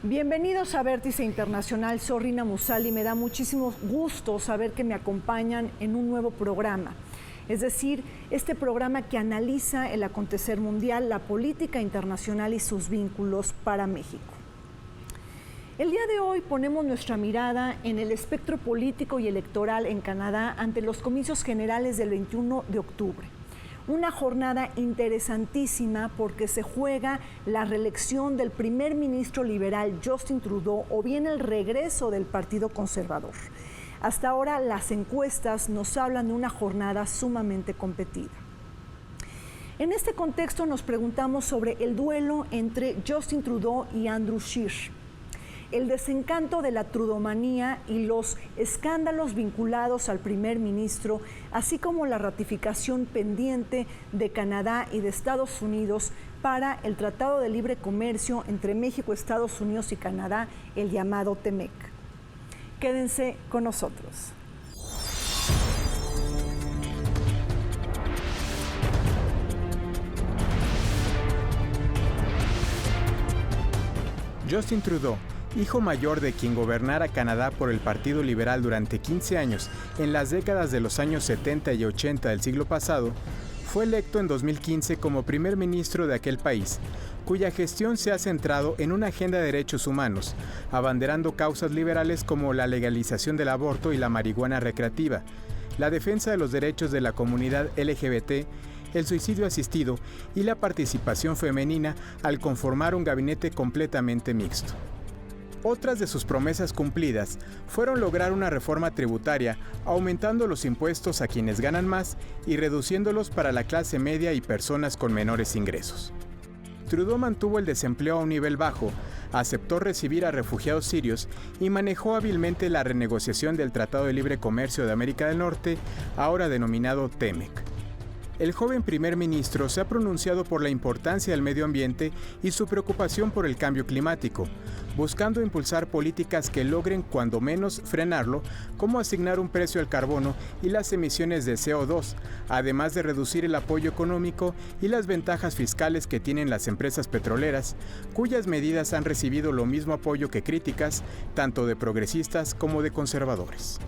Bienvenidos a Vértice Internacional, soy Rina Musali y me da muchísimo gusto saber que me acompañan en un nuevo programa. Es decir, este programa que analiza el acontecer mundial, la política internacional y sus vínculos para México. El día de hoy ponemos nuestra mirada en el espectro político y electoral en Canadá ante los comicios generales del 21 de octubre. Una jornada interesantísima porque se juega la reelección del primer ministro liberal Justin Trudeau o bien el regreso del Partido Conservador. Hasta ahora las encuestas nos hablan de una jornada sumamente competida. En este contexto nos preguntamos sobre el duelo entre Justin Trudeau y Andrew Scheer, el desencanto de la trudomanía y los escándalos vinculados al primer ministro, así como la ratificación pendiente de Canadá y de Estados Unidos para el Tratado de Libre Comercio entre México, Estados Unidos y Canadá, el llamado TEMEC. Quédense con nosotros. Justin Trudeau, hijo mayor de quien gobernara Canadá por el Partido Liberal durante 15 años en las décadas de los años 70 y 80 del siglo pasado, fue electo en 2015 como primer ministro de aquel país, cuya gestión se ha centrado en una agenda de derechos humanos, abanderando causas liberales como la legalización del aborto y la marihuana recreativa, la defensa de los derechos de la comunidad LGBT, el suicidio asistido y la participación femenina al conformar un gabinete completamente mixto. Otras de sus promesas cumplidas fueron lograr una reforma tributaria, aumentando los impuestos a quienes ganan más y reduciéndolos para la clase media y personas con menores ingresos. Trudeau mantuvo el desempleo a un nivel bajo, aceptó recibir a refugiados sirios y manejó hábilmente la renegociación del Tratado de Libre Comercio de América del Norte, ahora denominado TEMEC. El joven primer ministro se ha pronunciado por la importancia del medio ambiente y su preocupación por el cambio climático, buscando impulsar políticas que logren cuando menos frenarlo, como asignar un precio al carbono y las emisiones de CO2, además de reducir el apoyo económico y las ventajas fiscales que tienen las empresas petroleras, cuyas medidas han recibido lo mismo apoyo que críticas, tanto de progresistas como de conservadores.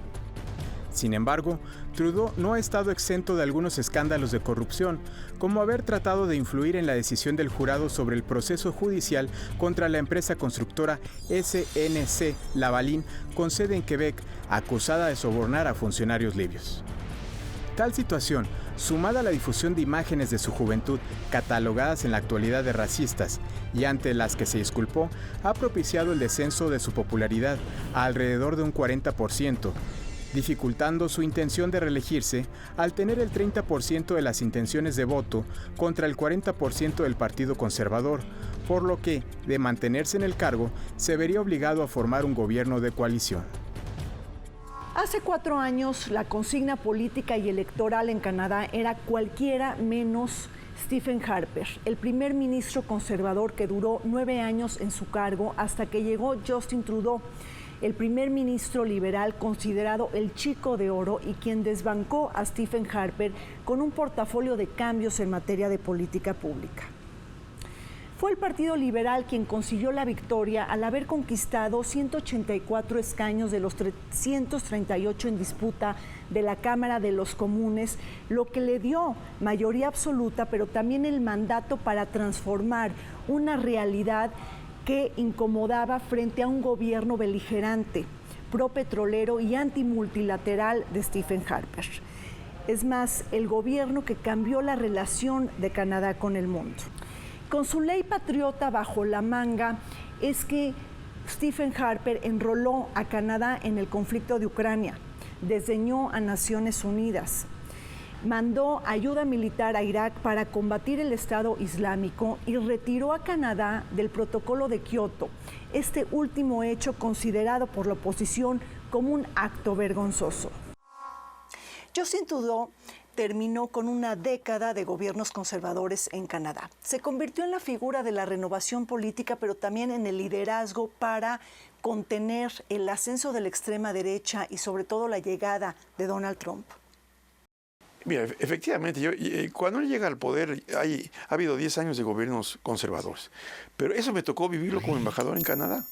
Sin embargo, Trudeau no ha estado exento de algunos escándalos de corrupción, como haber tratado de influir en la decisión del jurado sobre el proceso judicial contra la empresa constructora SNC-Lavalin, con sede en Quebec, acusada de sobornar a funcionarios libios. Tal situación, sumada a la difusión de imágenes de su juventud catalogadas en la actualidad de racistas y ante las que se disculpó, ha propiciado el descenso de su popularidad a alrededor de un 40%, dificultando su intención de reelegirse al tener el 30% de las intenciones de voto contra el 40% del Partido Conservador, por lo que, de mantenerse en el cargo, se vería obligado a formar un gobierno de coalición. Hace 4 años, la consigna política y electoral en Canadá era cualquiera menos Stephen Harper, el primer ministro conservador que duró 9 años en su cargo hasta que llegó Justin Trudeau, el primer ministro liberal considerado el chico de oro y quien desbancó a Stephen Harper con un portafolio de cambios en materia de política pública. Fue el Partido Liberal quien consiguió la victoria al haber conquistado 184 escaños de los 338 en disputa de la Cámara de los Comunes, lo que le dio mayoría absoluta, pero también el mandato para transformar una realidad que incomodaba frente a un gobierno beligerante, propetrolero y antimultilateral de Stephen Harper. Es más, el gobierno que cambió la relación de Canadá con el mundo. Con su ley patriota bajo la manga es que Stephen Harper enroló a Canadá en el conflicto de Ucrania, desdeñó a Naciones Unidas, mandó ayuda militar a Irak para combatir el Estado Islámico y retiró a Canadá del Protocolo de Kioto, este último hecho considerado por la oposición como un acto vergonzoso. Justin Trudeau terminó con una década de gobiernos conservadores en Canadá. Se convirtió en la figura de la renovación política, pero también en el liderazgo para contener el ascenso de la extrema derecha y sobre todo la llegada de Donald Trump. Mira, efectivamente, cuando él llega al poder, ha habido 10 años de gobiernos conservadores, pero eso me tocó vivirlo como embajador en Canadá.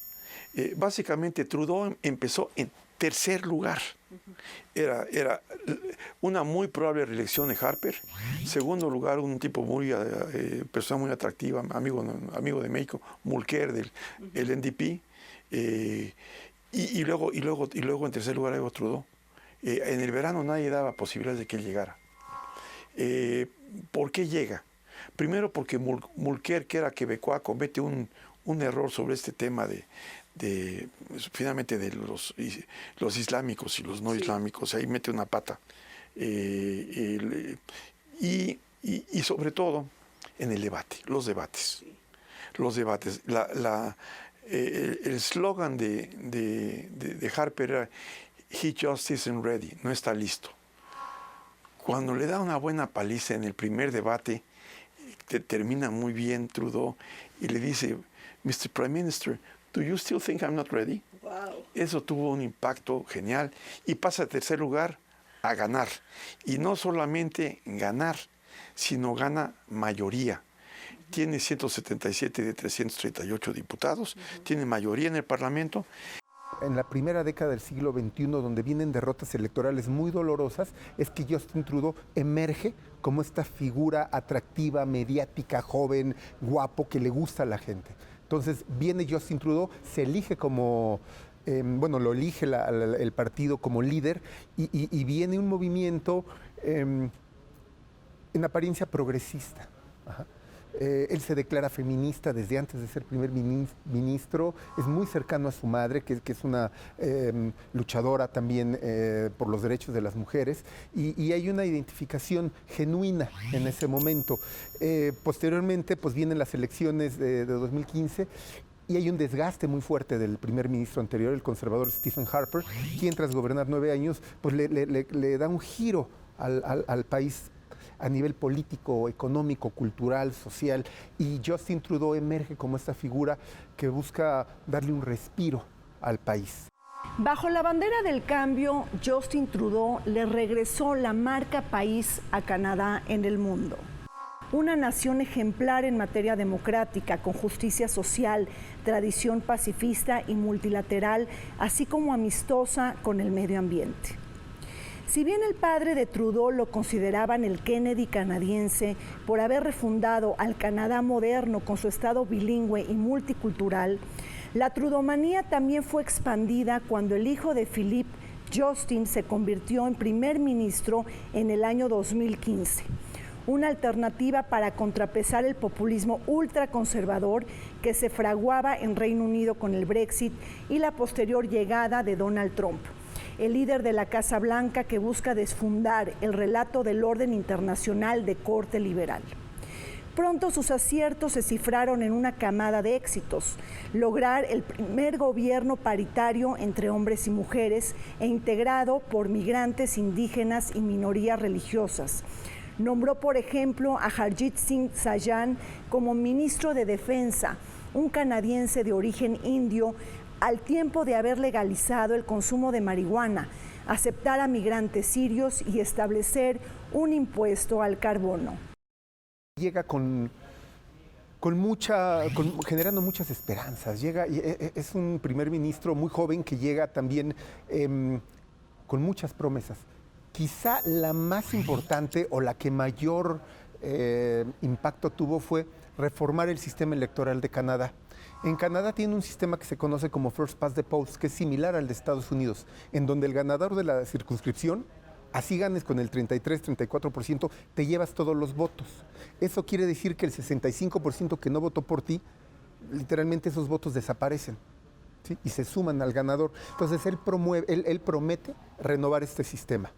Básicamente Trudeau empezó en tercer lugar. Era una muy probable reelección de Harper. Segundo lugar, un tipo persona muy atractiva, amigo de México, Mulcair del el NDP. Y luego en tercer lugar llegó Trudeau. En el verano nadie daba posibilidades de que él llegara. ¿Por qué llega? Primero porque Mulcair, que era quebecois, comete un error sobre este tema finalmente de los islámicos y los no islámicos, ahí mete una pata. Y sobre todo en el debate, los debates. El eslogan de Harper era "He just isn't ready", no está listo. Cuando le da una buena paliza en el primer debate, termina muy bien Trudeau y le dice: "Mr. Prime Minister, do you still think I'm not ready?" Wow. Eso tuvo un impacto genial y pasa a tercer lugar a ganar. Y no solamente ganar, sino gana mayoría. Tiene 177 de 338 diputados, tiene mayoría en el Parlamento. En la primera década del siglo XXI, donde vienen derrotas electorales muy dolorosas, es que Justin Trudeau emerge como esta figura atractiva, mediática, joven, guapo, que le gusta a la gente. Entonces viene Justin Trudeau, se elige como, lo elige el partido como líder y viene un movimiento en apariencia progresista. Ajá. Él se declara feminista desde antes de ser primer ministro, es muy cercano a su madre, que es una luchadora también por los derechos de las mujeres, y hay una identificación genuina en ese momento. Posteriormente, pues vienen las elecciones de 2015, y hay un desgaste muy fuerte del primer ministro anterior, el conservador Stephen Harper, quien tras gobernar 9 años, pues le da un giro al país a nivel político, económico, cultural, social, y Justin Trudeau emerge como esta figura que busca darle un respiro al país. Bajo la bandera del cambio, Justin Trudeau le regresó la marca país a Canadá en el mundo. Una nación ejemplar en materia democrática, con justicia social, tradición pacifista y multilateral, así como amistosa con el medio ambiente. Si bien el padre de Trudeau lo consideraban el Kennedy canadiense por haber refundado al Canadá moderno con su estado bilingüe y multicultural, la trudeaumanía también fue expandida cuando el hijo de Philippe, Justin, se convirtió en primer ministro en el año 2015. Una alternativa para contrapesar el populismo ultraconservador que se fraguaba en Reino Unido con el Brexit y la posterior llegada de Donald Trump, el líder de la Casa Blanca que busca desfundar el relato del orden internacional de corte liberal. Pronto sus aciertos se cifraron en una camada de éxitos: lograr el primer gobierno paritario entre hombres y mujeres e integrado por migrantes indígenas y minorías religiosas. Nombró, por ejemplo, a Harjit Singh Sajjan como ministro de Defensa, un canadiense de origen indio, al tiempo de haber legalizado el consumo de marihuana, aceptar a migrantes sirios y establecer un impuesto al carbono. Llega generando muchas esperanzas. Es un primer ministro muy joven que llega también con muchas promesas. Quizá la más importante o la que mayor impacto tuvo fue reformar el sistema electoral de Canadá. En Canadá tiene un sistema que se conoce como First Past the Post, que es similar al de Estados Unidos, en donde el ganador de la circunscripción, así ganes con el 33-34%, te llevas todos los votos. Eso quiere decir que el 65% que no votó por ti, literalmente esos votos desaparecen, ¿sí? Y se suman al ganador. Entonces él promete renovar este sistema.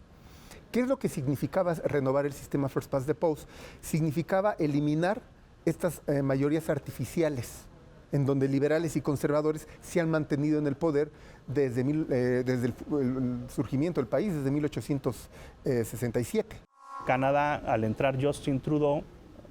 ¿Qué es lo que significaba renovar el sistema First Past the Post? Significaba eliminar estas mayorías artificiales, en donde liberales y conservadores se han mantenido en el poder desde el surgimiento del país, desde 1867. Canadá, al entrar Justin Trudeau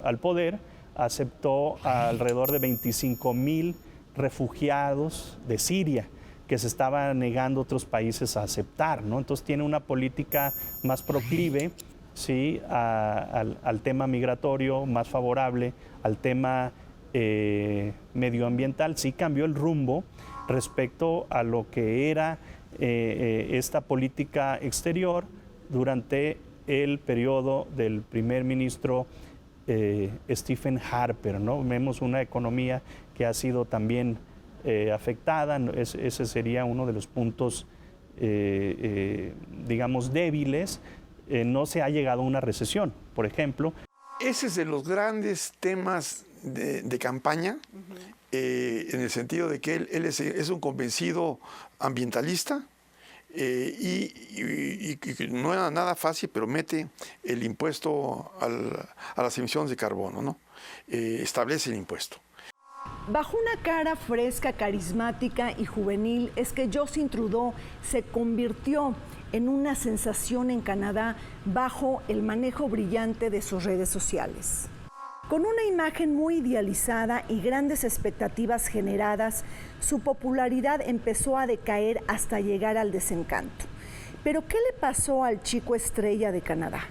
al poder, aceptó alrededor de 25,000 refugiados de Siria, que se estaban negando otros países a aceptar, ¿no? Entonces tiene una política más proclive, ¿sí?, al tema migratorio, más favorable al tema medioambiental, sí cambió el rumbo respecto a lo que era esta política exterior durante el periodo del primer ministro Stephen Harper, ¿no? Vemos una economía que ha sido también afectada, ese sería uno de los puntos, digamos, débiles. No se ha llegado a una recesión, por ejemplo. Ese es de los grandes temas de campaña, en el sentido de que él es un convencido ambientalista, y no era nada fácil, pero mete el impuesto a las emisiones de carbono, ¿no? Establece el impuesto. Bajo una cara fresca, carismática y juvenil es que Justin Trudeau se convirtió en una sensación en Canadá bajo el manejo brillante de sus redes sociales. Con una imagen muy idealizada y grandes expectativas generadas, su popularidad empezó a decaer hasta llegar al desencanto. Pero ¿qué le pasó al chico estrella de Canadá?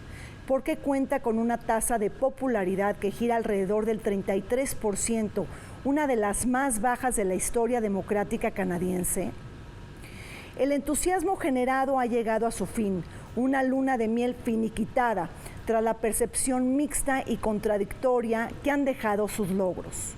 ¿Por qué cuenta con una tasa de popularidad que gira alrededor del 33%, una de las más bajas de la historia democrática canadiense? El entusiasmo generado ha llegado a su fin, una luna de miel finiquitada, tras la percepción mixta y contradictoria que han dejado sus logros.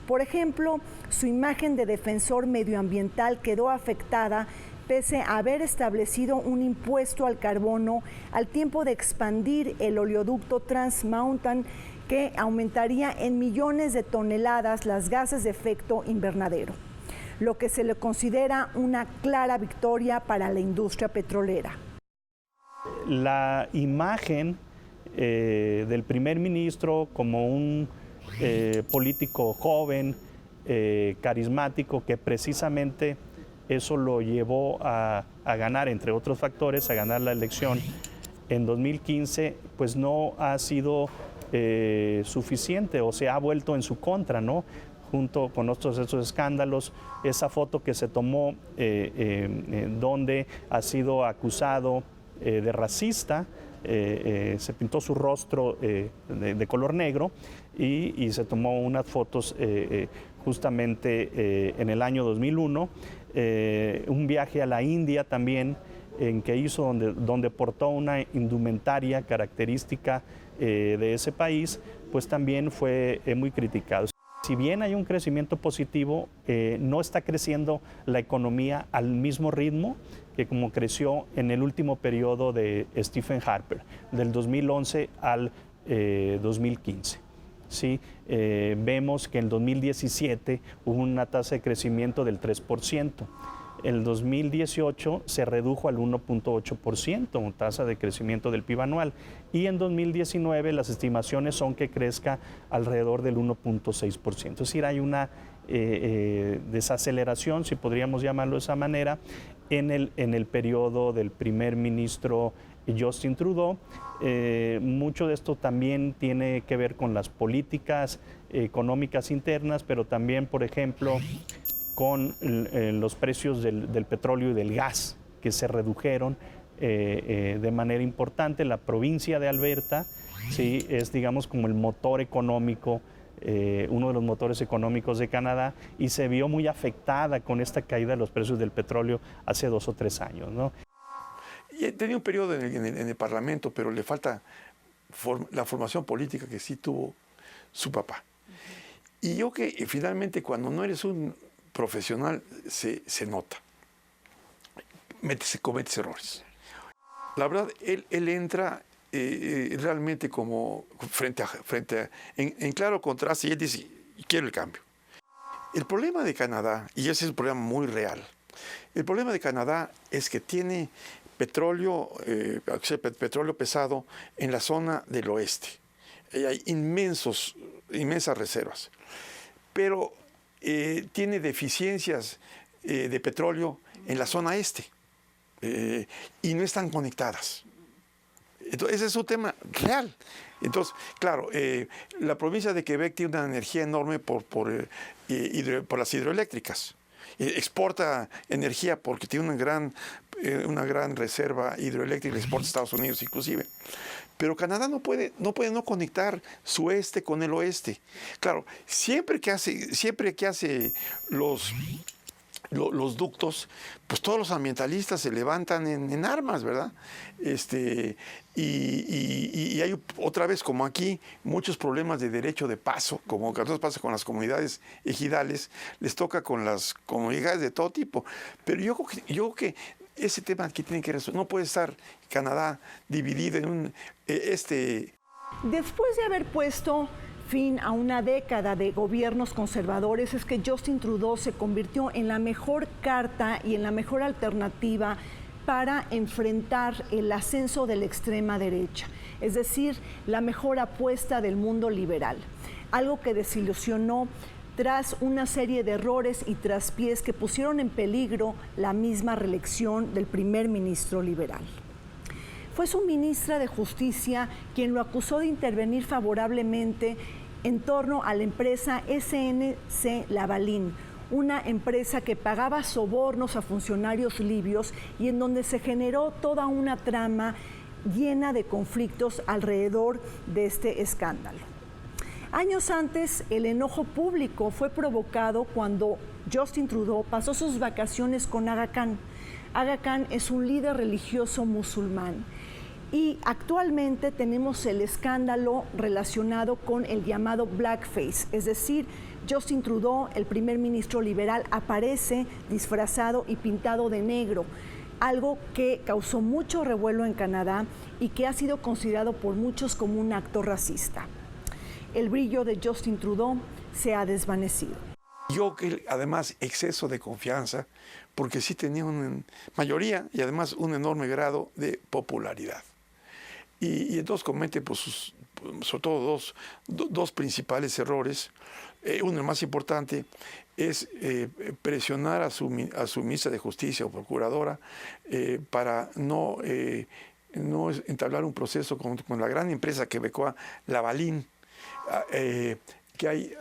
Por ejemplo, su imagen de defensor medioambiental quedó afectada pese a haber establecido un impuesto al carbono al tiempo de expandir el oleoducto Trans Mountain, que aumentaría en millones de toneladas las gases de efecto invernadero, lo que se le considera una clara victoria para la industria petrolera. La imagen del primer ministro como un político joven, carismático, que precisamente eso lo llevó a ganar, entre otros factores, a ganar la elección en 2015, pues no ha sido suficiente o se ha vuelto en su contra, ¿no? Junto con esos escándalos, esa foto que se tomó donde ha sido acusado de racista, se pintó su rostro de color negro y se tomó unas fotos justamente en el año 2001, un viaje a la India también en que hizo donde portó una indumentaria característica de ese país, pues también fue muy criticado. Si bien hay un crecimiento positivo, no está creciendo la economía al mismo ritmo que como creció en el último periodo de Stephen Harper, del 2011 al 2015. ¿Sí? Vemos que en 2017 hubo una tasa de crecimiento del 3%. En 2018 se redujo al 1.8%, una tasa de crecimiento del PIB anual. Y en 2019 las estimaciones son que crezca alrededor del 1.6%. Es decir, hay una desaceleración, si podríamos llamarlo de esa manera, en el periodo del primer ministro Justin Trudeau. Mucho de esto también tiene que ver con las políticas económicas internas, pero también, por ejemplo, con los precios del petróleo y del gas, que se redujeron de manera importante. La provincia de Alberta, sí, es, digamos, como el motor económico, uno de los motores económicos de Canadá, y se vio muy afectada con esta caída de los precios del petróleo hace 2 o 3 años, ¿no? Y tenía un periodo en el Parlamento, pero le falta la formación política que sí tuvo su papá. Y yo que finalmente cuando no eres un profesional se nota, cometes errores. La verdad, él entra realmente como en claro contraste, y él dice, quiero el cambio. El problema de Canadá, y ese es un problema muy real, el problema de Canadá es que tiene petróleo pesado en la zona del oeste. Hay inmensas reservas, pero tiene deficiencias de petróleo en la zona este y no están conectadas. Entonces, ese es un tema real. Entonces, claro, la provincia de Quebec tiene una energía enorme por las hidroeléctricas. Exporta energía porque tiene una gran reserva hidroeléctrica, exporta a Estados Unidos inclusive. Pero Canadá no puede no conectar su este con el oeste. Claro, siempre que hace los ductos, pues todos los ambientalistas se levantan en armas, ¿verdad? Y hay otra vez, como aquí, muchos problemas de derecho de paso, como que a todos pasa con las comunidades ejidales, les toca con las comunidades de todo tipo. Pero yo creo que ese tema aquí tiene que resolver. No puede estar Canadá dividido en un Después de haber puesto fin a una década de gobiernos conservadores, es que Justin Trudeau se convirtió en la mejor carta y en la mejor alternativa para enfrentar el ascenso de la extrema derecha, es decir, la mejor apuesta del mundo liberal, algo que desilusionó tras una serie de errores y traspiés que pusieron en peligro la misma reelección del primer ministro liberal. Fue su ministra de Justicia quien lo acusó de intervenir favorablemente en torno a la empresa SNC-Lavalin, una empresa que pagaba sobornos a funcionarios libios y en donde se generó toda una trama llena de conflictos alrededor de este escándalo. Años antes, el enojo público fue provocado cuando Justin Trudeau pasó sus vacaciones con Aga Khan. Aga Khan es un líder religioso musulmán. Y actualmente tenemos el escándalo relacionado con el llamado blackface, es decir, Justin Trudeau, el primer ministro liberal, aparece disfrazado y pintado de negro, algo que causó mucho revuelo en Canadá y que ha sido considerado por muchos como un acto racista. El brillo de Justin Trudeau se ha desvanecido. Yo que además exceso de confianza, porque sí tenía una mayoría y además un enorme grado de popularidad. Y entonces comete, pues, sobre todo dos principales errores. Uno, el más importante, es presionar a su ministra de Justicia o procuradora para no entablar un proceso con la gran empresa quebecoa Lavalin, que hay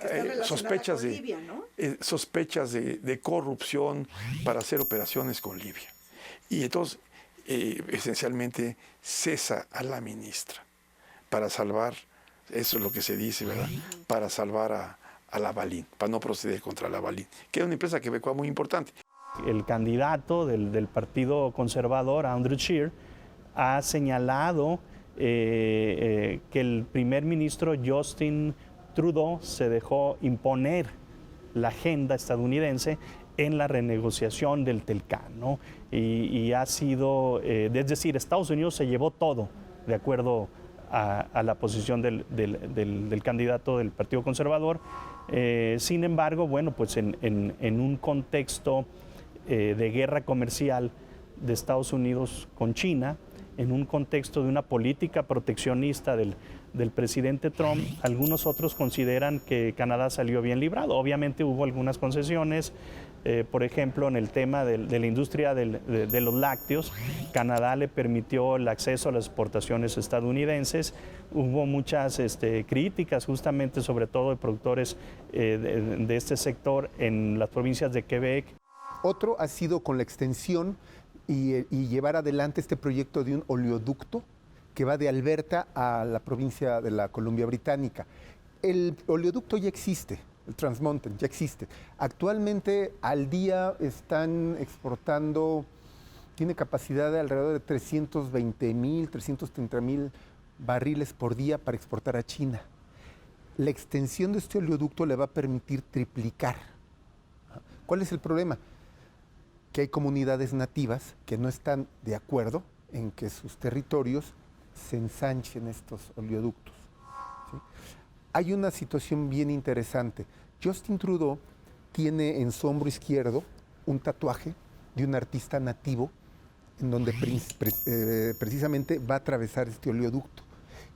sospechas de Libia, ¿no? Sospechas de corrupción para hacer operaciones con Libia. Y entonces esencialmente cesa a la ministra para salvar, eso es lo que se dice, ¿verdad? Para salvar a Lavalin, para no proceder contra Lavalin, que es una empresa quebecoa muy importante. El candidato del Partido Conservador, Andrew Scheer, ha señalado que el primer ministro Justin Trudeau se dejó imponer la agenda estadounidense en la renegociación del TELCAN, ¿no? Y ha sido, es decir, Estados Unidos se llevó todo de acuerdo a la posición del candidato del Partido Conservador. Sin embargo, bueno, pues en un contexto de guerra comercial de Estados Unidos con China, en un contexto de una política proteccionista del presidente Trump, algunos otros consideran que Canadá salió bien librado. Obviamente hubo algunas concesiones, por ejemplo, en el tema de la industria de los lácteos, Canadá le permitió el acceso a las exportaciones estadounidenses. Hubo muchas críticas, justamente, sobre todo de productores de este sector en las provincias de Quebec. Otro ha sido con la extensión y llevar adelante este proyecto de un oleoducto que va de Alberta a la provincia de la Columbia Británica. El oleoducto ya existe, el Trans Mountain ya existe. Actualmente al día están exportando, tiene capacidad de alrededor de 320,000, 330,000 barriles por día para exportar a China. La extensión de este oleoducto le va a permitir triplicar. ¿Cuál es el problema? Que hay comunidades nativas que no están de acuerdo en que sus territorios se ensanchen estos oleoductos, ¿sí? Hay una situación bien interesante. Justin Trudeau tiene en su hombro izquierdo un tatuaje de un artista nativo en donde precisamente va a atravesar este oleoducto.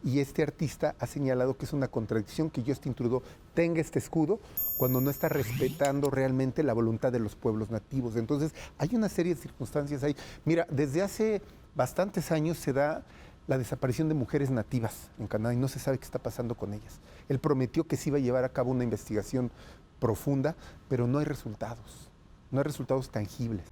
Y este artista ha señalado que es una contradicción que Justin Trudeau tenga este escudo cuando no está respetando realmente la voluntad de los pueblos nativos. Entonces, hay una serie de circunstancias ahí. Mira, desde hace bastantes años se da la desaparición de mujeres nativas en Canadá y no se sabe qué está pasando con ellas. Él prometió que se iba a llevar a cabo una investigación profunda, pero no hay resultados tangibles.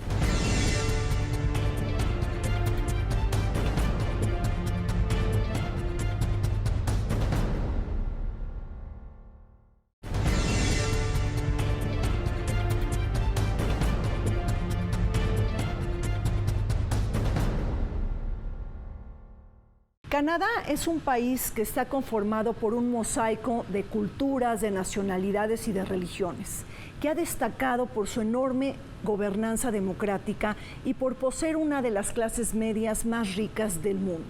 Canadá es un país que está conformado por un mosaico de culturas, de nacionalidades y de religiones, que ha destacado por su enorme gobernanza democrática y por poseer una de las clases medias más ricas del mundo.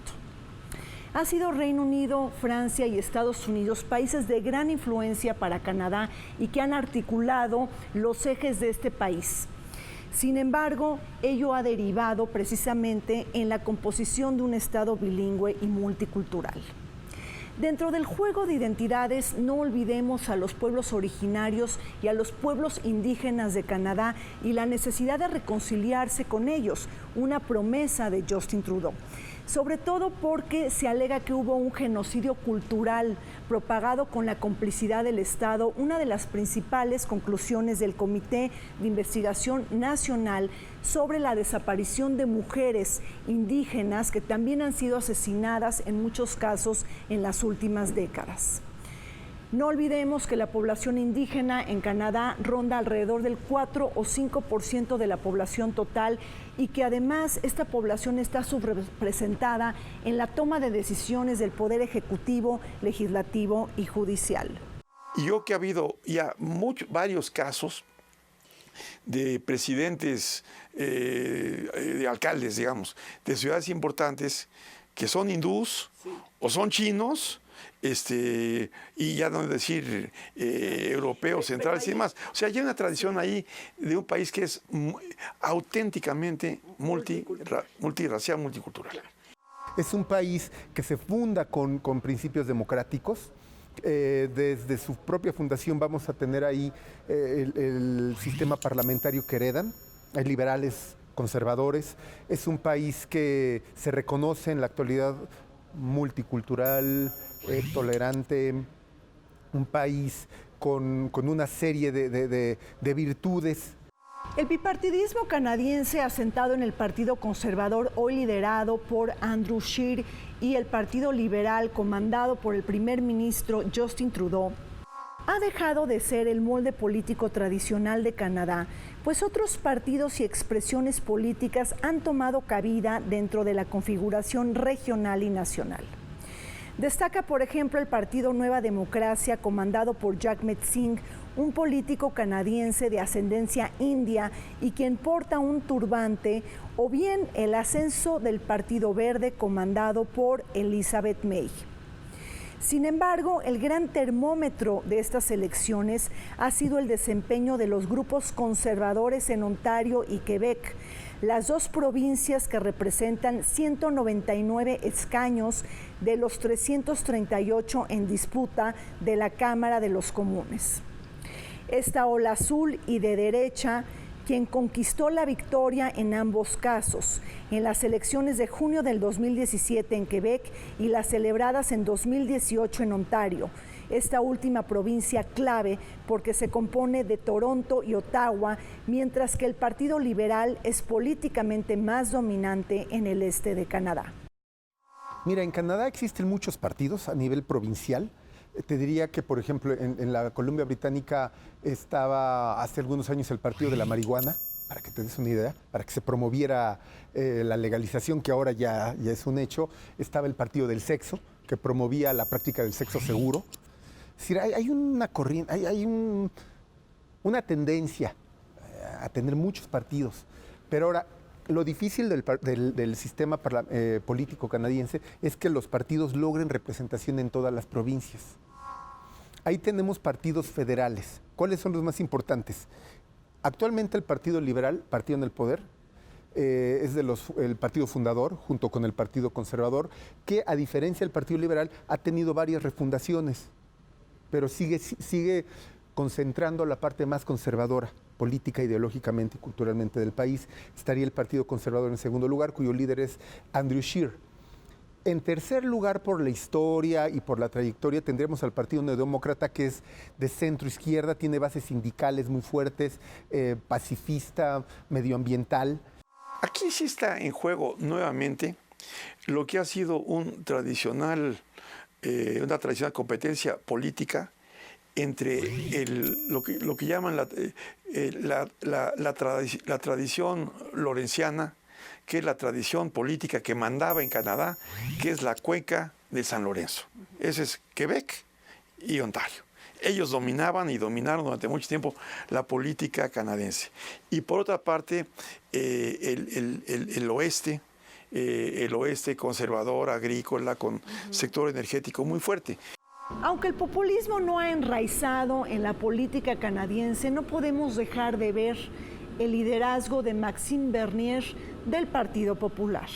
Ha sido Reino Unido, Francia y Estados Unidos países de gran influencia para Canadá y que han articulado los ejes de este país. Sin embargo, ello ha derivado precisamente en la composición de un Estado bilingüe y multicultural. Dentro del juego de identidades, no olvidemos a los pueblos originarios y a los pueblos indígenas de Canadá y la necesidad de reconciliarse con ellos, una promesa de Justin Trudeau. Sobre todo porque se alega que hubo un genocidio cultural propagado con la complicidad del Estado, una de las principales conclusiones del Comité de Investigación Nacional sobre la desaparición de mujeres indígenas que también han sido asesinadas en muchos casos en las últimas décadas. No olvidemos que la población indígena en Canadá ronda alrededor del 4 o 5% de la población total y que además esta población está subrepresentada en la toma de decisiones del poder ejecutivo, legislativo y judicial. Y yo que ha habido ya varios casos de presidentes, de alcaldes, digamos, de ciudades importantes que son hindús o son chinos, y ya no decir europeos, centrales y demás. O sea, hay una tradición ahí de un país que es auténticamente multirracial, multicultural. Es un país que se funda con principios democráticos. Desde su propia fundación vamos a tener ahí el sistema parlamentario que heredan. Hay liberales, conservadores. Es un país que se reconoce en la actualidad multicultural, tolerante, un país con una serie de virtudes. El bipartidismo canadiense asentado en el Partido Conservador, hoy liderado por Andrew Scheer, y el Partido Liberal comandado por el primer ministro Justin Trudeau, ha dejado de ser el molde político tradicional de Canadá, pues otros partidos y expresiones políticas han tomado cabida dentro de la configuración regional y nacional. Destaca, por ejemplo, el Partido Nueva Democracia, comandado por Jagmeet Singh, un político canadiense de ascendencia india y quien porta un turbante, o bien el ascenso del Partido Verde, comandado por Elizabeth May. Sin embargo, el gran termómetro de estas elecciones ha sido el desempeño de los grupos conservadores en Ontario y Quebec, las dos provincias que representan 199 escaños de los 338 en disputa de la Cámara de los Comunes. Esta ola azul y de derecha, quien conquistó la victoria en ambos casos, en las elecciones de junio del 2017 en Quebec y las celebradas en 2018 en Ontario, esta última provincia clave porque se compone de Toronto y Ottawa, mientras que el Partido Liberal es políticamente más dominante en el este de Canadá. Mira, en Canadá existen muchos partidos a nivel provincial. Te diría que, por ejemplo, en la Columbia Británica estaba hace algunos años el Partido de la Marihuana, para que te des una idea, para que se promoviera la legalización, que ahora ya es un hecho. Estaba el Partido del Sexo, que promovía la práctica del sexo seguro. Es decir, hay una corriente, hay una tendencia a tener muchos partidos. Pero ahora, lo difícil del sistema político canadiense es que los partidos logren representación en todas las provincias. Ahí tenemos partidos federales. ¿Cuáles son los más importantes? Actualmente el Partido Liberal, partido en el poder, es el partido fundador, junto con el Partido Conservador, que a diferencia del Partido Liberal ha tenido varias refundaciones, pero sigue concentrando la parte más conservadora, política, ideológicamente y culturalmente del país. Estaría el Partido Conservador en segundo lugar, cuyo líder es Andrew Scheer. En tercer lugar, por la historia y por la trayectoria, tendremos al Partido Neodemócrata, que es de centro-izquierda, tiene bases sindicales muy fuertes, pacifista, medioambiental. Aquí sí está en juego nuevamente lo que ha sido una tradicional competencia política entre lo que llaman la tradición lorenciana que es la tradición política que mandaba en Canadá, que es la cuenca de San Lorenzo. Ese es Quebec y Ontario. Ellos dominaban y dominaron durante mucho tiempo la política canadiense. Y por otra parte, el oeste conservador, agrícola, con sector energético muy fuerte. Aunque el populismo no ha enraizado en la política canadiense, no podemos dejar de ver el liderazgo de Maxime Bernier del Partido Popular.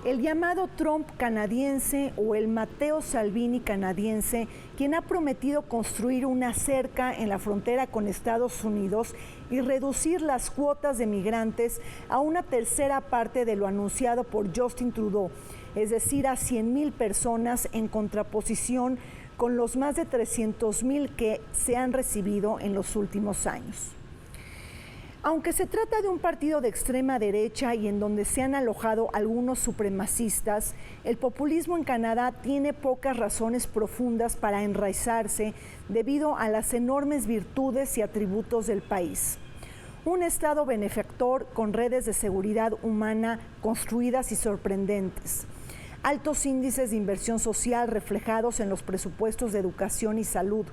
El llamado Trump canadiense o el Matteo Salvini canadiense, quien ha prometido construir una cerca en la frontera con Estados Unidos y reducir las cuotas de migrantes a una tercera parte de lo anunciado por Justin Trudeau, es decir, a 100,000 personas en contraposición con los más de 300,000 que se han recibido en los últimos años. Aunque se trata de un partido de extrema derecha y en donde se han alojado algunos supremacistas, el populismo en Canadá tiene pocas razones profundas para enraizarse debido a las enormes virtudes y atributos del país. Un Estado benefactor con redes de seguridad humana construidas y sorprendentes. Altos índices de inversión social reflejados en los presupuestos de educación y salud.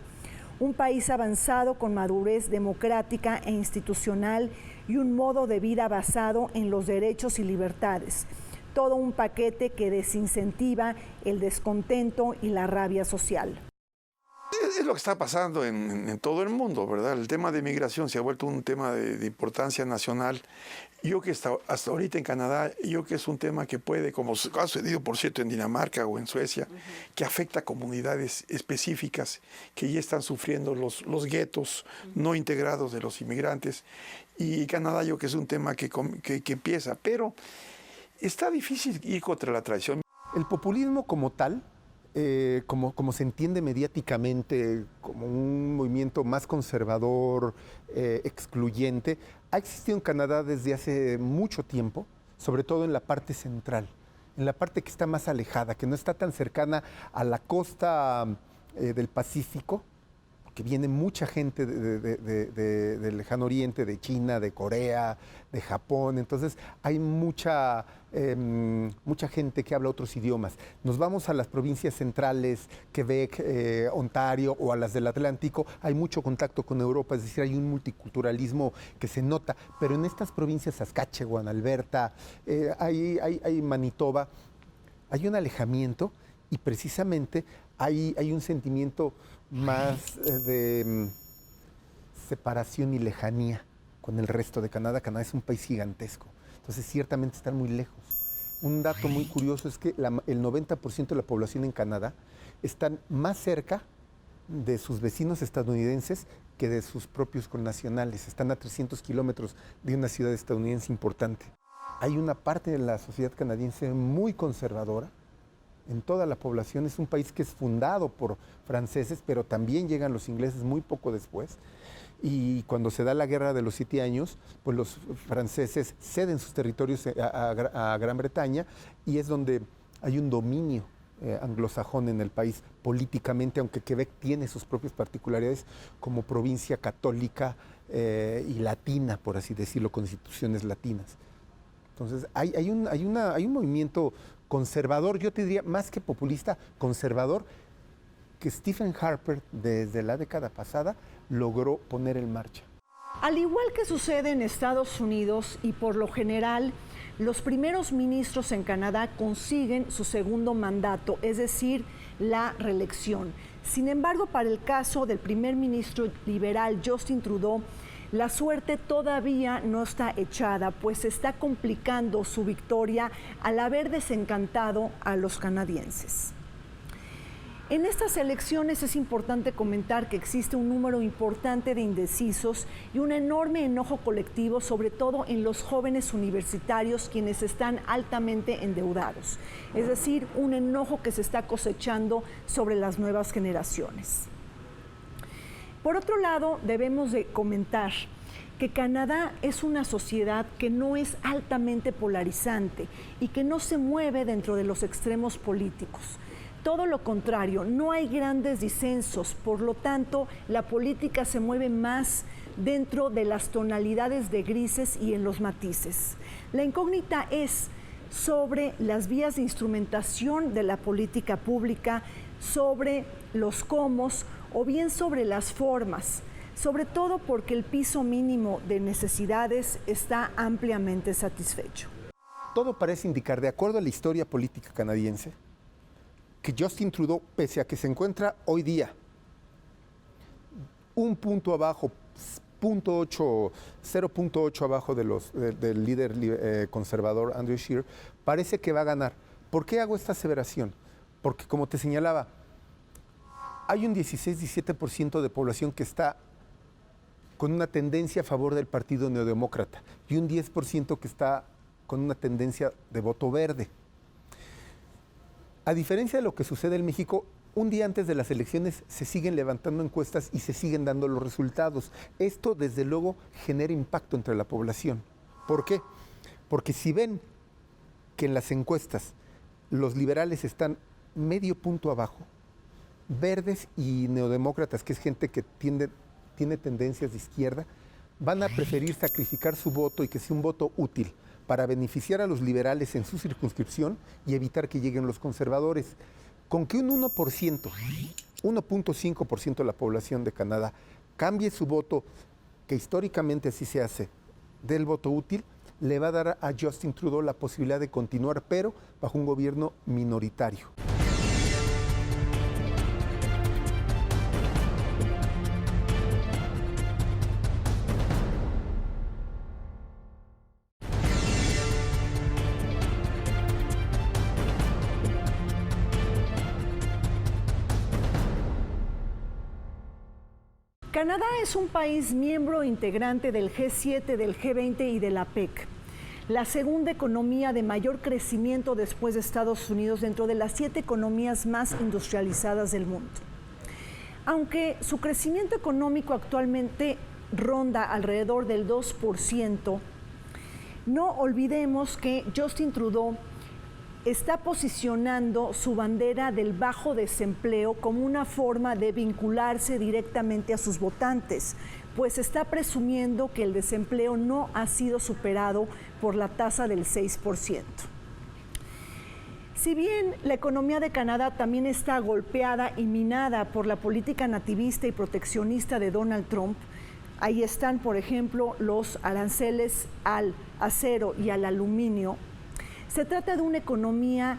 Un país avanzado con madurez democrática e institucional y un modo de vida basado en los derechos y libertades. Todo un paquete que desincentiva el descontento y la rabia social. Es lo que está pasando en todo el mundo, ¿verdad? El tema de migración se ha vuelto un tema de importancia nacional. Yo que hasta ahorita en Canadá, yo que es un tema que puede, como ha sucedido por cierto en Dinamarca o en Suecia, que afecta a comunidades específicas que ya están sufriendo los guetos no integrados de los inmigrantes. Y Canadá yo que es un tema que empieza, pero está difícil ir contra la tradición. El populismo como tal, como se entiende mediáticamente como un movimiento más conservador, excluyente, ha existido en Canadá desde hace mucho tiempo, sobre todo en la parte central, en la parte que está más alejada, que no está tan cercana a la costa del Pacífico, que viene mucha gente del lejano oriente, de China, de Corea, de Japón. Entonces hay mucha gente que habla otros idiomas. Nos vamos a las provincias centrales, Quebec, Ontario o a las del Atlántico, hay mucho contacto con Europa, es decir, hay un multiculturalismo que se nota, pero en estas provincias, Saskatchewan, Alberta, hay Manitoba, hay un alejamiento y precisamente hay un sentimiento más de separación y lejanía con el resto de Canadá. Canadá es un país gigantesco, entonces ciertamente están muy lejos. Un dato muy curioso es que el 90% de la población en Canadá están más cerca de sus vecinos estadounidenses que de sus propios connacionales. Están a 300 kilómetros de una ciudad estadounidense importante. Hay una parte de la sociedad canadiense muy conservadora. En toda la población es un país que es fundado por franceses, pero también llegan los ingleses muy poco después. Y cuando se da la guerra de los 7 años, pues los franceses ceden sus territorios a Gran Bretaña y es donde hay un dominio anglosajón en el país políticamente, aunque Quebec tiene sus propias particularidades como provincia católica y latina, por así decirlo, con instituciones latinas. Entonces hay un movimiento conservador, yo te diría más que populista, conservador, que Stephen Harper desde la década pasada logró poner en marcha. Al igual que sucede en Estados Unidos y por lo general, los primeros ministros en Canadá consiguen su segundo mandato, es decir, la reelección. Sin embargo, para el caso del primer ministro liberal Justin Trudeau, la suerte todavía no está echada, pues se está complicando su victoria al haber desencantado a los canadienses. En estas elecciones es importante comentar que existe un número importante de indecisos y un enorme enojo colectivo, sobre todo en los jóvenes universitarios, quienes están altamente endeudados. Es decir, un enojo que se está cosechando sobre las nuevas generaciones. Por otro lado, debemos de comentar que Canadá es una sociedad que no es altamente polarizante y que no se mueve dentro de los extremos políticos. Todo lo contrario, no hay grandes disensos, por lo tanto, la política se mueve más dentro de las tonalidades de grises y en los matices. La incógnita es sobre las vías de instrumentación de la política pública, sobre los cómo o bien sobre las formas, sobre todo porque el piso mínimo de necesidades está ampliamente satisfecho. Todo parece indicar, de acuerdo a la historia política canadiense, que Justin Trudeau, pese a que se encuentra hoy día un punto abajo, 0.8 abajo del líder conservador Andrew Scheer, parece que va a ganar. ¿Por qué hago esta aseveración? Porque, como te señalaba, hay un 16-17% de población que está con una tendencia a favor del Partido Neodemócrata y un 10% que está con una tendencia de voto verde. A diferencia de lo que sucede en México, un día antes de las elecciones se siguen levantando encuestas y se siguen dando los resultados. Esto, desde luego, genera impacto entre la población. ¿Por qué? Porque si ven que en las encuestas los liberales están medio punto abajo, verdes y neodemócratas, que es gente que tiene tendencias de izquierda, van a preferir sacrificar su voto y que sea un voto útil para beneficiar a los liberales en su circunscripción y evitar que lleguen los conservadores. Con que un 1.5% de la población de Canadá cambie su voto, que históricamente así se hace, del voto útil, le va a dar a Justin Trudeau la posibilidad de continuar, pero bajo un gobierno minoritario. Canadá es un país miembro integrante del G7, del G20 y de la PEC, la segunda economía de mayor crecimiento después de Estados Unidos dentro de las 7 economías más industrializadas del mundo. Aunque su crecimiento económico actualmente ronda alrededor del 2%, no olvidemos que Justin Trudeau está posicionando su bandera del bajo desempleo como una forma de vincularse directamente a sus votantes, pues está presumiendo que el desempleo no ha sido superado por la tasa del 6%. Si bien la economía de Canadá también está golpeada y minada por la política nativista y proteccionista de Donald Trump, ahí están, por ejemplo, los aranceles al acero y al aluminio. Se trata de una economía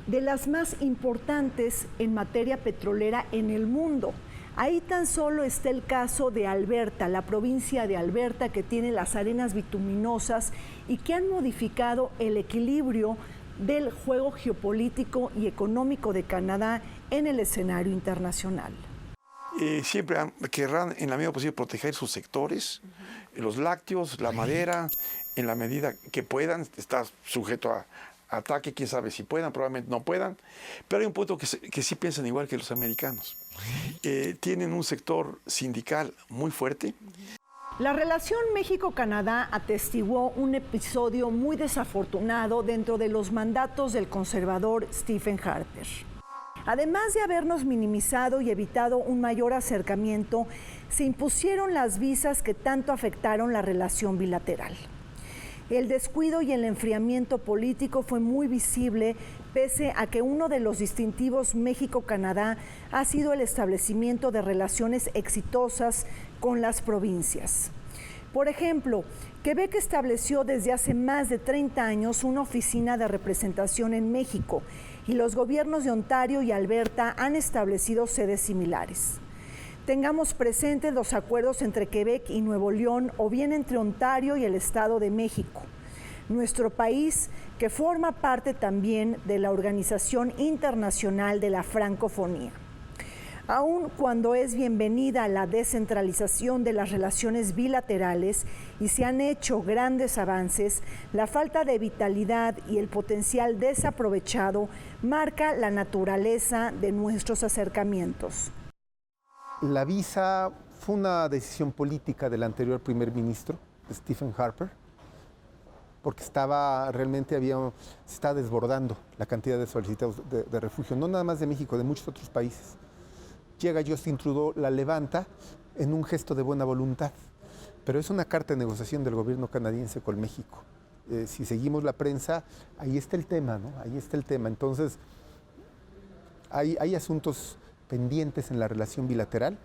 de las más importantes en materia petrolera en el mundo. Ahí tan solo está el caso de Alberta, la provincia de Alberta, que tiene las arenas bituminosas y que han modificado el equilibrio del juego geopolítico y económico de Canadá en el escenario internacional. Siempre querrán, en la medida posible, proteger sus sectores, los lácteos, la madera, en la medida que puedan. Está sujeto a ataque, quién sabe si puedan, probablemente no puedan, pero hay un punto que sí piensan igual que los americanos. Tienen un sector sindical muy fuerte. La relación México-Canadá atestiguó un episodio muy desafortunado dentro de los mandatos del conservador Stephen Harper. Además de habernos minimizado y evitado un mayor acercamiento, se impusieron las visas que tanto afectaron la relación bilateral. El descuido y el enfriamiento político fue muy visible, pese a que uno de los distintivos México-Canadá ha sido el establecimiento de relaciones exitosas con las provincias. Por ejemplo, Quebec estableció desde hace más de 30 años una oficina de representación en México y los gobiernos de Ontario y Alberta han establecido sedes similares. Tengamos presentes los acuerdos entre Quebec y Nuevo León o bien entre Ontario y el Estado de México. Nuestro país, que forma parte también de la Organización Internacional de la Francofonía. Aun cuando es bienvenida la descentralización de las relaciones bilaterales y se han hecho grandes avances, la falta de vitalidad y el potencial desaprovechado marca la naturaleza de nuestros acercamientos. La visa fue una decisión política del anterior primer ministro, Stephen Harper, porque se estaba desbordando la cantidad de solicitados de refugio, no nada más de México, de muchos otros países. Llega Justin Trudeau, la levanta en un gesto de buena voluntad. pero es una carta de negociación del gobierno canadiense con México. Si seguimos la prensa, ahí está el tema, ¿no? Ahí está el tema. Entonces, hay asuntos pendientes en la relación bilateral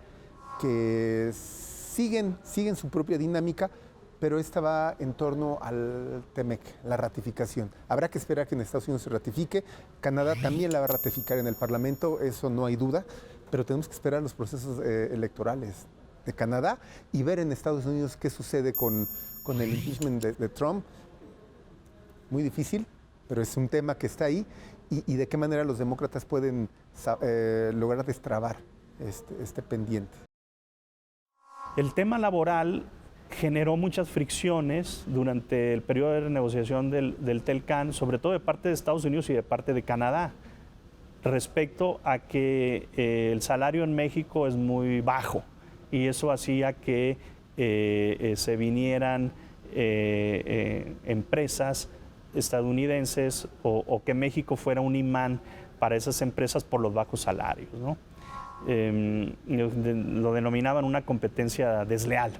que siguen su propia dinámica, pero esta va en torno al TEMEC, la ratificación. Habrá que esperar que en Estados Unidos se ratifique. Canadá también la va a ratificar en el Parlamento, eso no hay duda, pero tenemos que esperar los procesos electorales de Canadá y ver en Estados Unidos qué sucede con el impeachment de Trump. Muy difícil, pero es un tema que está ahí y de qué manera los demócratas pueden lograr destrabar este pendiente. El tema laboral generó muchas fricciones durante el periodo de renegociación del TELCAN, sobre todo de parte de Estados Unidos y de parte de Canadá, respecto a que el salario en México es muy bajo y eso hacía que se vinieran empresas estadounidenses o que México fuera un imán para esas empresas por los bajos salarios, ¿no? Lo denominaban una competencia desleal.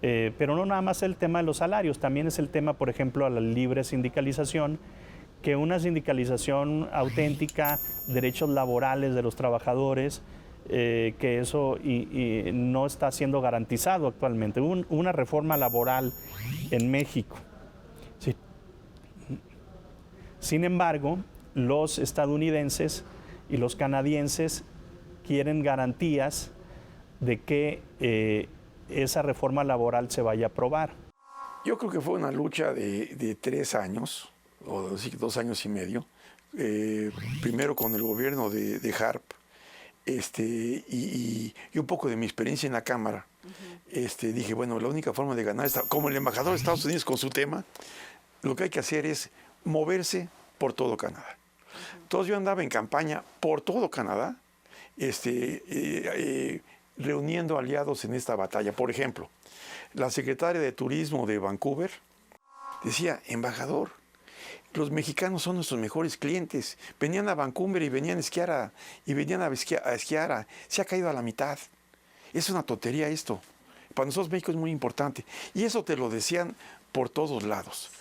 Pero no nada más el tema de los salarios, también es el tema, por ejemplo, a la libre sindicalización, que una sindicalización auténtica, derechos laborales de los trabajadores, que eso no está siendo garantizado actualmente. Hubo una reforma laboral en México. Sí. Sin embargo, los estadounidenses y los canadienses quieren garantías de que esa reforma laboral se vaya a aprobar. Yo creo que fue una lucha de 3 años, o 2 años y medio, primero con el gobierno de Harp, y un poco de mi experiencia en la Cámara. Dije, bueno, la única forma de ganar, como el embajador de Estados Unidos con su tema, lo que hay que hacer es moverse por todo Canadá. Entonces yo andaba en campaña por todo Canadá, reuniendo aliados en esta batalla. Por ejemplo, la secretaria de Turismo de Vancouver decía, embajador, los mexicanos son nuestros mejores clientes. Venían a Vancouver y venían a esquiar, se ha caído a la mitad. Es una tontería esto. Para nosotros México es muy importante. Y eso te lo decían por todos lados.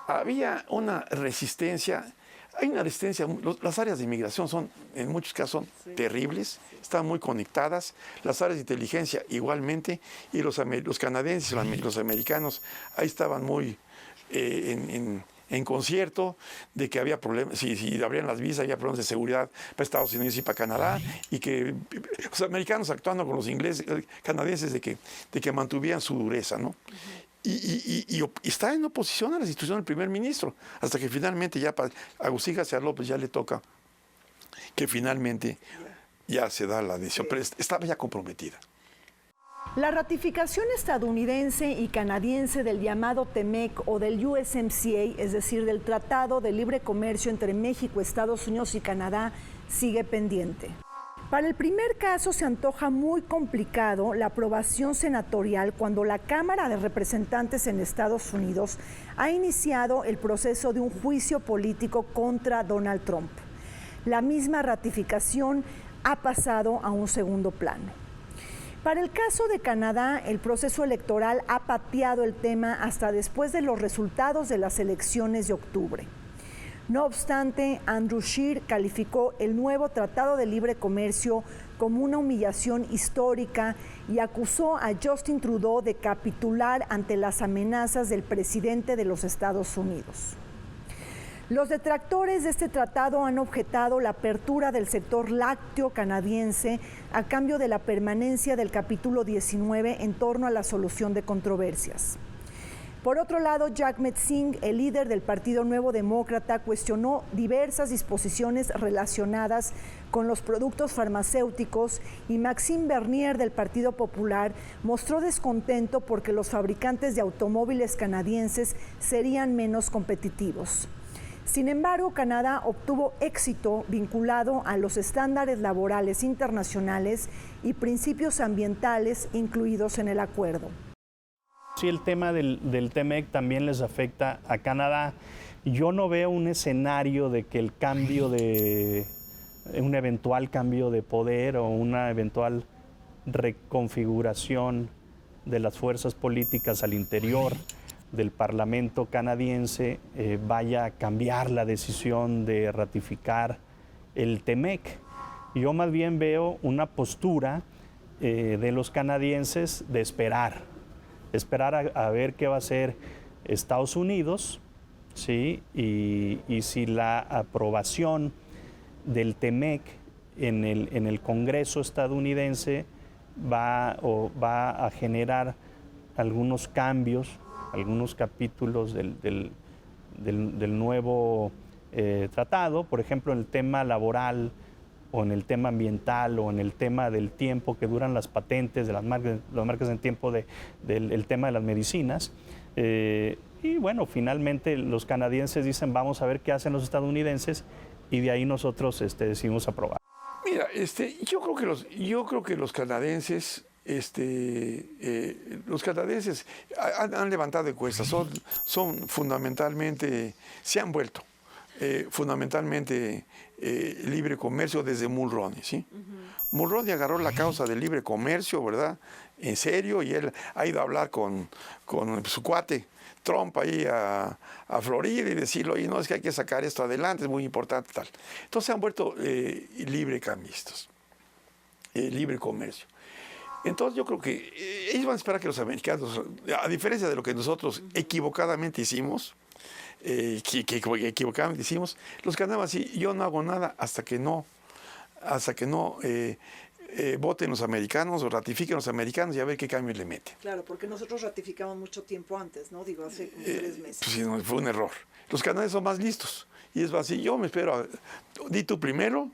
Había una resistencia. Hay una resistencia, las áreas de inmigración son, en muchos casos, son terribles, están muy conectadas, las áreas de inteligencia igualmente, y los canadienses, los americanos, ahí estaban muy en concierto de que había problemas, si abrían las visas, había problemas de seguridad para Estados Unidos y para Canadá, y que los americanos actuando con los canadienses de que mantuvieran su dureza, ¿no? Y está en oposición a la institución del primer ministro, hasta que finalmente ya a Agustín García López ya le toca que finalmente ya se da la decisión, pero estaba ya comprometida. La ratificación estadounidense y canadiense del llamado TEMEC o del USMCA, es decir, del Tratado de Libre Comercio entre México, Estados Unidos y Canadá, sigue pendiente. Para el primer caso se antoja muy complicado la aprobación senatorial cuando la Cámara de Representantes en Estados Unidos ha iniciado el proceso de un juicio político contra Donald Trump. La misma ratificación ha pasado a un segundo plano. Para el caso de Canadá, el proceso electoral ha pateado el tema hasta después de los resultados de las elecciones de octubre. No obstante, Andrew Scheer calificó el nuevo Tratado de Libre Comercio como una humillación histórica y acusó a Justin Trudeau de capitular ante las amenazas del presidente de los Estados Unidos. Los detractores de este tratado han objetado la apertura del sector lácteo canadiense a cambio de la permanencia del capítulo 19 en torno a la solución de controversias. Por otro lado, Jagmeet Singh, el líder del Partido Nuevo Demócrata, cuestionó diversas disposiciones relacionadas con los productos farmacéuticos y Maxime Bernier del Partido Popular mostró descontento porque los fabricantes de automóviles canadienses serían menos competitivos. Sin embargo, Canadá obtuvo éxito vinculado a los estándares laborales internacionales y principios ambientales incluidos en el acuerdo. Sí, el tema del TEMEC también les afecta a Canadá. Yo no veo un escenario de que un eventual cambio de poder o una eventual reconfiguración de las fuerzas políticas al interior del Parlamento canadiense vaya a cambiar la decisión de ratificar el TEMEC. Yo más bien veo una postura de los canadienses de esperar a ver qué va a hacer Estados Unidos, ¿sí? Y si la aprobación del TEMEC en el Congreso estadounidense va a generar algunos cambios, algunos capítulos del nuevo tratado, por ejemplo, en el tema laboral o en el tema ambiental o en el tema del tiempo que duran las patentes de las marcas en tiempo del tema de las medicinas. Y bueno, finalmente los canadienses dicen vamos a ver qué hacen los estadounidenses y de ahí nosotros decidimos aprobar. Mira, yo creo que los canadienses han levantado encuestas, son fundamentalmente, se han vuelto fundamentalmente libre comercio desde Mulroney, ¿sí? Mulroney agarró la causa del libre comercio, ¿verdad? En serio, y él ha ido a hablar con su cuate Trump ahí a Florida y decirle, oye, no, es que hay que sacar esto adelante, es muy importante, tal. Entonces se han vuelto librecambistas, libre comercio. Entonces yo creo que ellos van a esperar que los americanos, a diferencia de lo que nosotros equivocadamente hicimos, los canadienses así, yo no hago nada hasta que no voten los americanos o ratifiquen los americanos y a ver qué cambios le meten. Claro, porque nosotros ratificamos mucho tiempo antes, ¿no? Digo, hace como 3 meses. Pues sí, no, fue un error. Los canadienses son más listos. Y es así, yo me espero, di tú primero,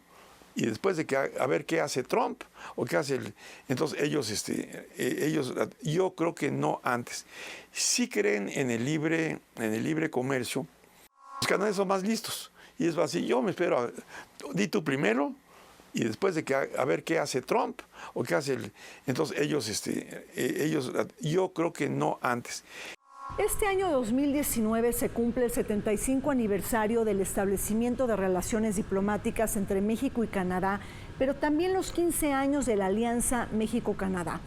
y después de que a ver qué hace Trump o qué hace entonces ellos yo creo que no antes. Sí creen en el libre comercio. Los canadienses son más listos. Y es así, yo me espero, di tú primero, y después de que a ver qué hace Trump o qué hace entonces ellos yo creo que no antes. Este año 2019 se cumple el 75 aniversario del establecimiento de relaciones diplomáticas entre México y Canadá, pero también los 15 años de la Alianza México-Canadá.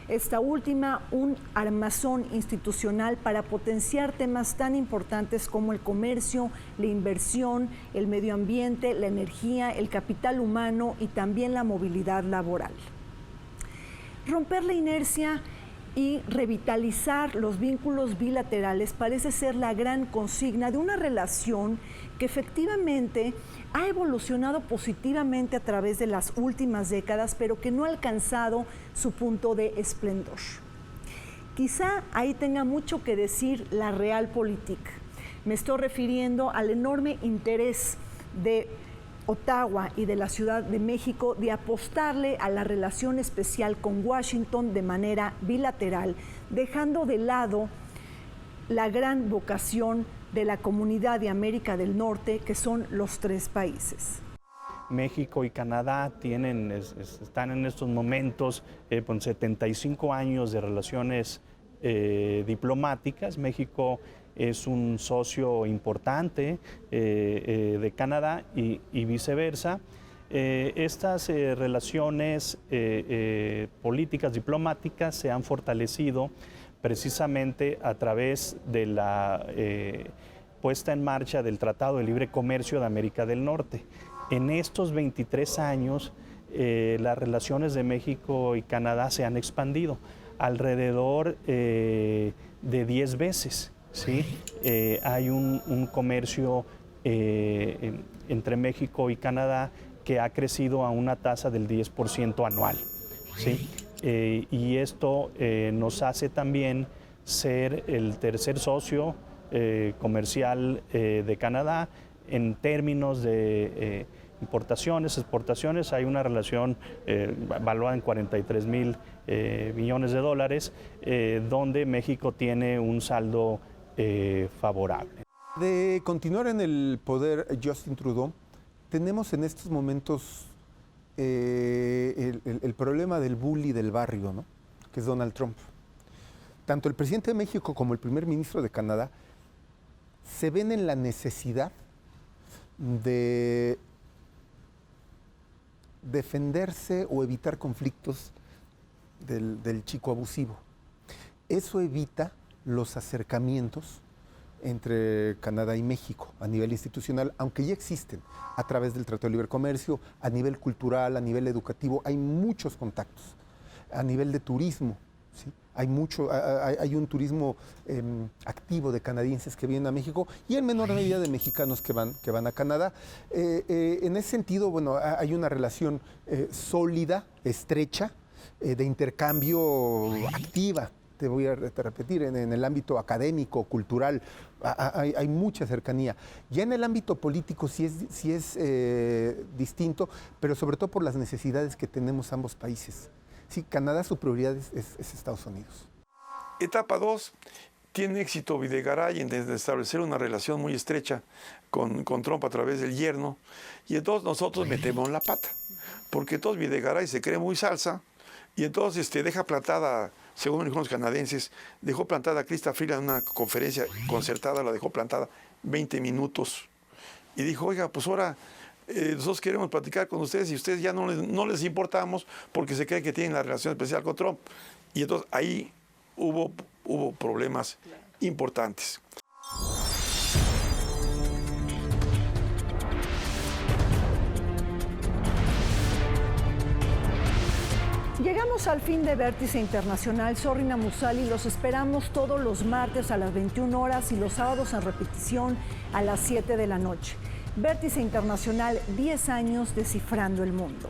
Esta última, un armazón institucional para potenciar temas tan importantes como el comercio, la inversión, el medio ambiente, la energía, el capital humano y también la movilidad laboral. Romper la inercia y revitalizar los vínculos bilaterales parece ser la gran consigna de una relación que efectivamente ha evolucionado positivamente a través de las últimas décadas, pero que no ha alcanzado su punto de esplendor. Quizá ahí tenga mucho que decir la Realpolitik. Me estoy refiriendo al enorme interés de Ottawa y de la Ciudad de México de apostarle a la relación especial con Washington de manera bilateral, dejando de lado la gran vocación de la Comunidad de América del Norte, que son los 3 países. México y Canadá están en estos momentos con 75 años de relaciones diplomáticas. México es un socio importante de Canadá y viceversa. Estas relaciones políticas diplomáticas se han fortalecido precisamente a través de la puesta en marcha del Tratado de Libre Comercio de América del Norte. En estos 23 años, las relaciones de México y Canadá se han expandido alrededor de 10 veces. ¿Sí? Hay un comercio entre México y Canadá que ha crecido a una tasa del 10% anual. ¿Sí? Y esto nos hace también ser el tercer socio comercial de Canadá en términos de importaciones, exportaciones. Hay una relación valuada en 43,000 millones de dólares, donde México tiene un saldo favorable. De continuar en el poder Justin Trudeau, tenemos en estos momentos el problema del bully del barrio, ¿no? Que es Donald Trump. Tanto el presidente de México como el primer ministro de Canadá se ven en la necesidad de defenderse o evitar conflictos del chico abusivo. Eso evita los acercamientos entre Canadá y México a nivel institucional, aunque ya existen a través del Tratado de Libre Comercio, a nivel cultural, a nivel educativo, hay muchos contactos. A nivel de turismo, ¿sí? Hay un turismo activo de canadienses que vienen a México y en menor medida de mexicanos que van a Canadá. En ese sentido, bueno, hay una relación sólida, estrecha, de intercambio activa. Te voy a repetir, en el ámbito académico, cultural, hay mucha cercanía. Ya en el ámbito político sí es distinto, pero sobre todo por las necesidades que tenemos ambos países. Sí, Canadá, su prioridad es Estados Unidos. Etapa 2, tiene éxito Videgaray en establecer una relación muy estrecha con Trump a través del yerno, y entonces nosotros metemos la pata, porque entonces Videgaray se cree muy salsa, y entonces deja plantada, según los canadienses, dejó plantada a Chrystia Freeland en una conferencia concertada, la dejó plantada 20 minutos, y dijo, oiga, pues ahora nosotros queremos platicar con ustedes y ustedes ya no les importamos porque se cree que tienen la relación especial con Trump. Y entonces ahí hubo problemas importantes. Llegamos al fin de Vértice Internacional. Zorrina Musali, los esperamos todos los martes a las 21 horas y los sábados en repetición a las 7 de la noche. Vértice Internacional, 10 años descifrando el mundo.